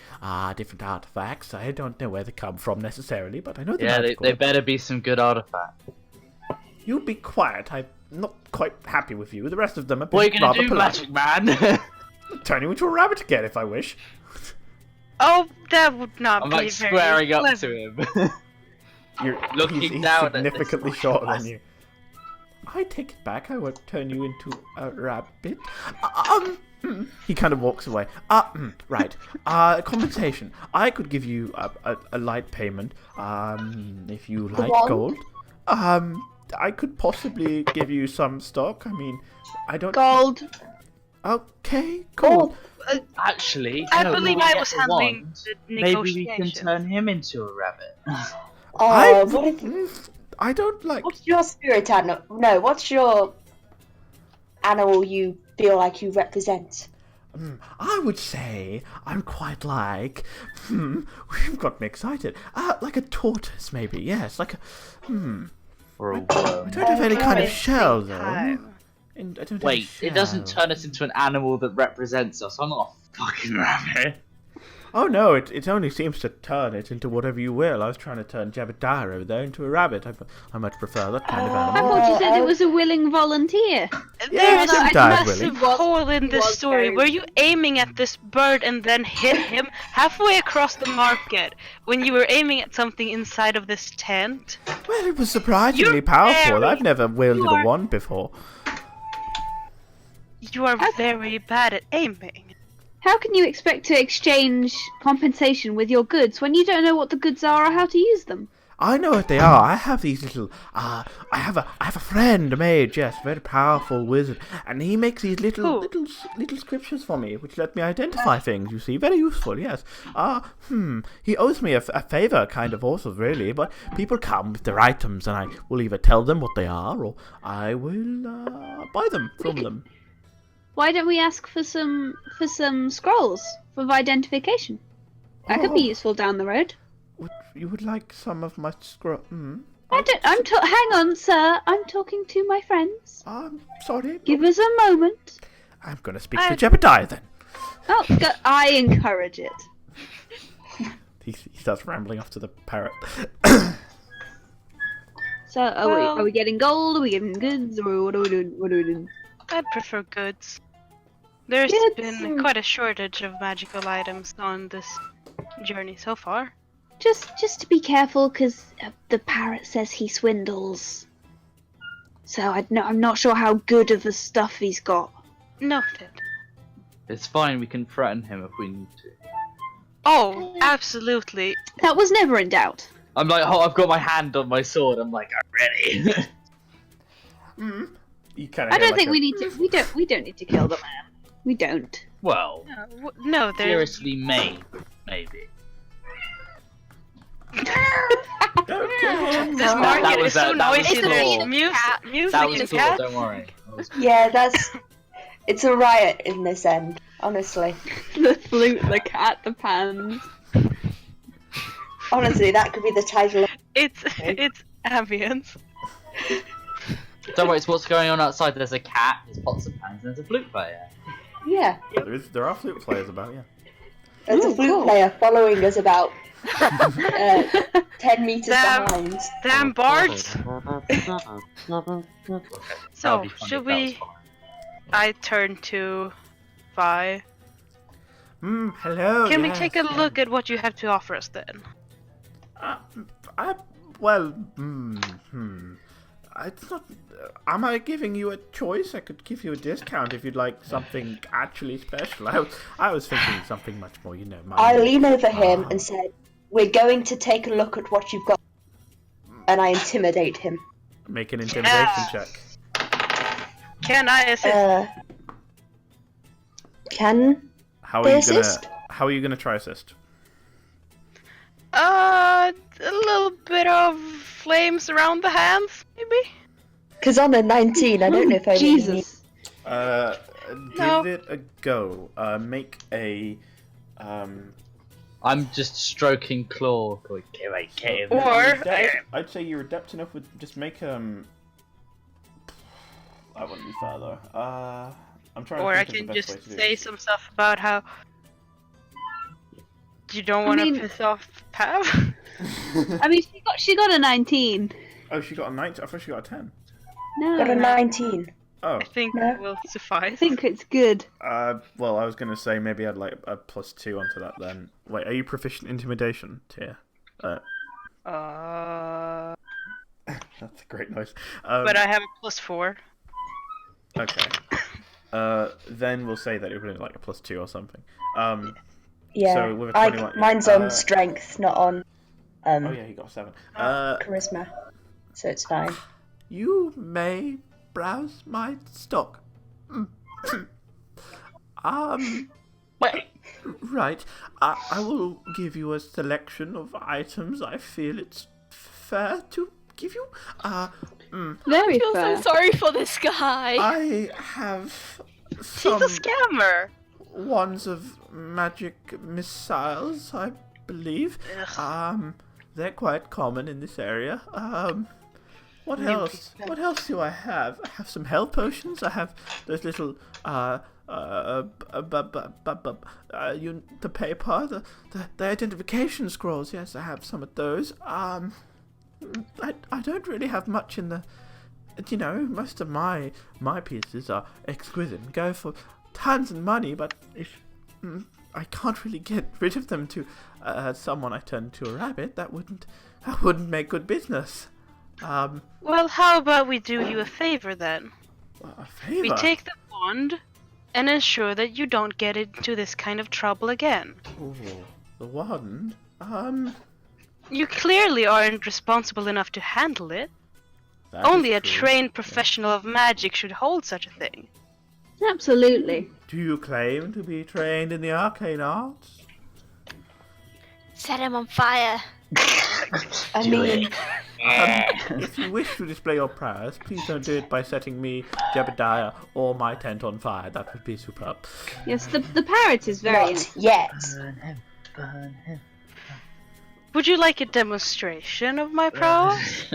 Different artifacts. I don't know where they come from necessarily, but I know they're Yeah, magical. they better be some good artifacts. You be quiet. I'm not quite happy with you. The rest of them are What are you gonna rather do, polite. Magic Man? Turn you into a rabbit again if I wish. Oh, that would not I'm be like very squaring up clever. to him. You're Looking he's down at this significantly shorter than glass. you. I take it back. I won't turn you into a rabbit. He kind of walks away. Right. Compensation. I could give you a light payment. If you like One. gold. I could possibly give you some stock. I mean, I don't. Gold. Okay. Cool. Actually, I no, believe we I get was the handling wand. the Maybe we can negotiation. turn him into a rabbit. Oh, what if, I don't like. what's your spirit animal? No, what's your animal you feel like you represent? I would say I'm quite like. We've got me excited. Like a tortoise, maybe. Yes, like a. For a I worm. don't have any kind of Interesting shell though. time. And I don't have a Wait, it doesn't shell. turn us into an animal that represents us. I'm not a fucking rabbit. Oh no, it only seems to turn it into whatever you will. I was trying to turn Jebediah over there into a rabbit. I much prefer that kind of I animal. thought you said it was a willing volunteer. Yeah, There's a Jebediah's massive willing. hole in this was story. very Were you aiming at this bird and then hit him halfway across the market when you were aiming at something inside of this tent? Well, it was surprisingly You're powerful. very- I've never wielded you are- a wand before. You are very bad at aiming. How can you expect to exchange compensation with your goods when you don't know what the goods are or how to use them? I know what they are. I have these little. I have a friend, a mage. Yes, very powerful wizard, and he makes these little scriptures for me, which let me identify things. You see, very useful. Yes. He owes me a favor, kind of, also, really. But people come with their items, and I will either tell them what they are, or I will buy them from them. Why don't we ask for some scrolls of identification? That could be useful down the road. You would like some of my scroll? Hang on, sir. I'm talking to my friends. I'm sorry. Give us a moment. I'm going to speak to Jebediah then. Oh, I encourage it. He starts rambling off to the parrot. So, are we getting gold? Are we getting goods? Or what are we doing? What are we doing? I prefer goods. There's been quite a shortage of magical items on this journey so far. Just to be careful, because the parrot says he swindles. So I'm not sure how good of the stuff he's got. Noted. It's fine, we can threaten him if we need to. Oh, absolutely. That was never in doubt. I'm like, oh, I've got my hand on my sword. I'm like, I'm ready. You kind of. I don't think we need to. We don't need to kill the man. We don't. Well, No, there's... seriously, maybe. This market is so noisy. There's music That was and cool, cats. don't worry. Yeah, it's a riot in this end, honestly. The flute, the cat, the pans. Honestly, that could be the title of It's ambience. Don't worry, it's what's going on outside. There's a cat, there's pots and pans, and there's a flute player. Yeah. There are flute players about, yeah. There's a flute player following us about 10 meters behind. Damn bards! So, That would be funny should if that was we... fine. I turn to Vi. Hello. Can we take a look at what you have to offer us then? It's not. Am I giving you a choice? I could give you a discount if you'd like something actually special. I was thinking something much more, I lean over him and said, "We're going to take a look at what you've got," and I intimidate him. Make an intimidation check. Can I assist? Can How they are you assist? How are you gonna try assist? A little bit of flames around the hands, maybe? Because on a 19, I don't know if I really need... Jesus. No. Give it a go. Make a. I'm just stroking claw. Going, "Give Or I'd say you're adept enough with just make I wouldn't be fair though. I'm trying. Or to I think can of the best just way to do say this. some stuff about how you don't want to piss off Pav. I mean, she got a 19. Oh, she got a 9. I thought she got a 10. No, Got a 19. Oh. I think No. that will suffice. I think it's good. Well, I was gonna say maybe I'd like a +2 onto that then. Wait, are you proficient in intimidation, Tyr? That's a great noise. But I have a +4. Okay. Then we'll say that it would be like a +2 or something. Yeah, So with a 21, mine's on strength, not on Oh yeah, he got a 7. charisma, so it's fine. You may browse my stock. Right. I will give you a selection of items I feel it's fair to give you. Very I feel fair. so sorry for this guy. I have He's some a scammer. wands of magic missiles, I believe. Ugh. They're quite common in this area. What else? What else do I have? I have some health potions. I have those little the paper, the identification scrolls. Yes, I have some of those. I don't really have much in the. Most of my pieces are exquisite and go for tons of money. But if I can't really get rid of them to someone I turn into a rabbit, that wouldn't make good business. Well, how about we do you a favor then? A favor? We take the wand and ensure that you don't get into this kind of trouble again. Ooh, the wand. You clearly aren't responsible enough to handle it. That Only is a true. trained professional of magic should hold such a thing. Absolutely. Do you claim to be trained in the arcane arts? Set him on fire. I mean, If you wish to display your prowess, please don't do it by setting me, Jebediah, or my tent on fire. That would be superb. Yes, the parrot is very. not yet. Burn him. Burn him. Would you like a demonstration of my prowess?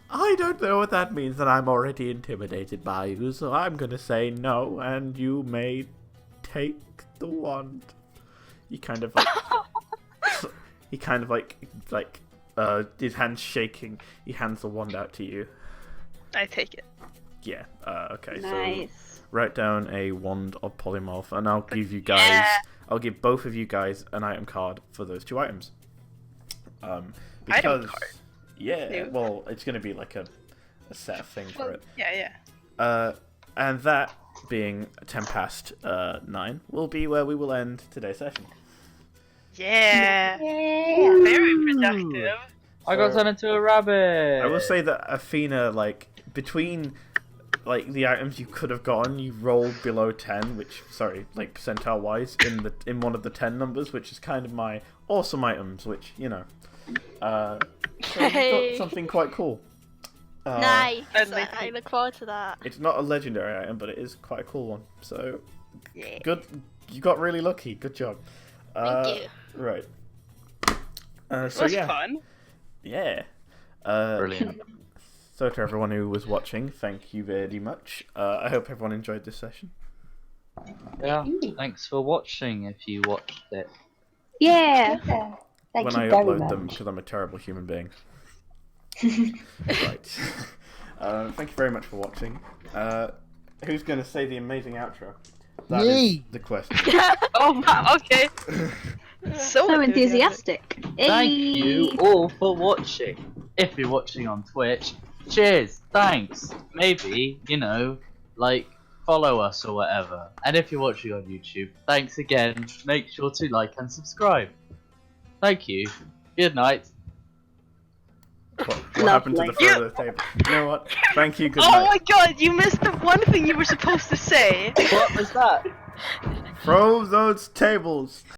I don't know what that means, and I'm already intimidated by you, so I'm gonna say no, and you may take the wand. He kind of like, his hands shaking. He hands the wand out to you. I take it. Yeah. Okay. So Nice. write down a wand of polymorph, and I'll give you guys. Yeah. I'll give both of you guys an item card for those 2 items. Item Because card? yeah, New. well, it's gonna be like a set thing for it. Yeah. And that being 10 past 9 will be where we will end today's session. Yeah. Yeah. Very productive. I got turned into a rabbit. I will say that Athena, like, between like the items you could have gotten, you rolled below 10, which, sorry, like percentile wise, in one of the 10 numbers, which is kind of my awesome items, which, you know, so you Hey. got something quite cool. Nice. I'd like I to- look forward to that. It's not a legendary item, but it is quite a cool one. So Yeah. good, you got really lucky. Good job. Thank you. Right. It So was yeah, fun. yeah. Brilliant. So to everyone who was watching, thank you very much. I hope everyone enjoyed this session. Yeah. Thanks for watching if you watched it. Yeah. Yeah. Thank When you I very upload much. them, because I'm a terrible human being. Right. Thank you very much for watching. Who's going to say the amazing outro? That is the question. Oh, wow, okay. So enthusiastic. Thank Hey. you all for watching. If you're watching on Twitch, cheers, thanks. Maybe, you know, like, follow us or whatever. And if you're watching on YouTube, thanks again. Make sure to like and subscribe. Thank you. Good night. What happened to the Lovely. further table? You know what? Thank you, good Oh night. my god, you missed the one thing you were supposed to say. What was that? Throw those tables!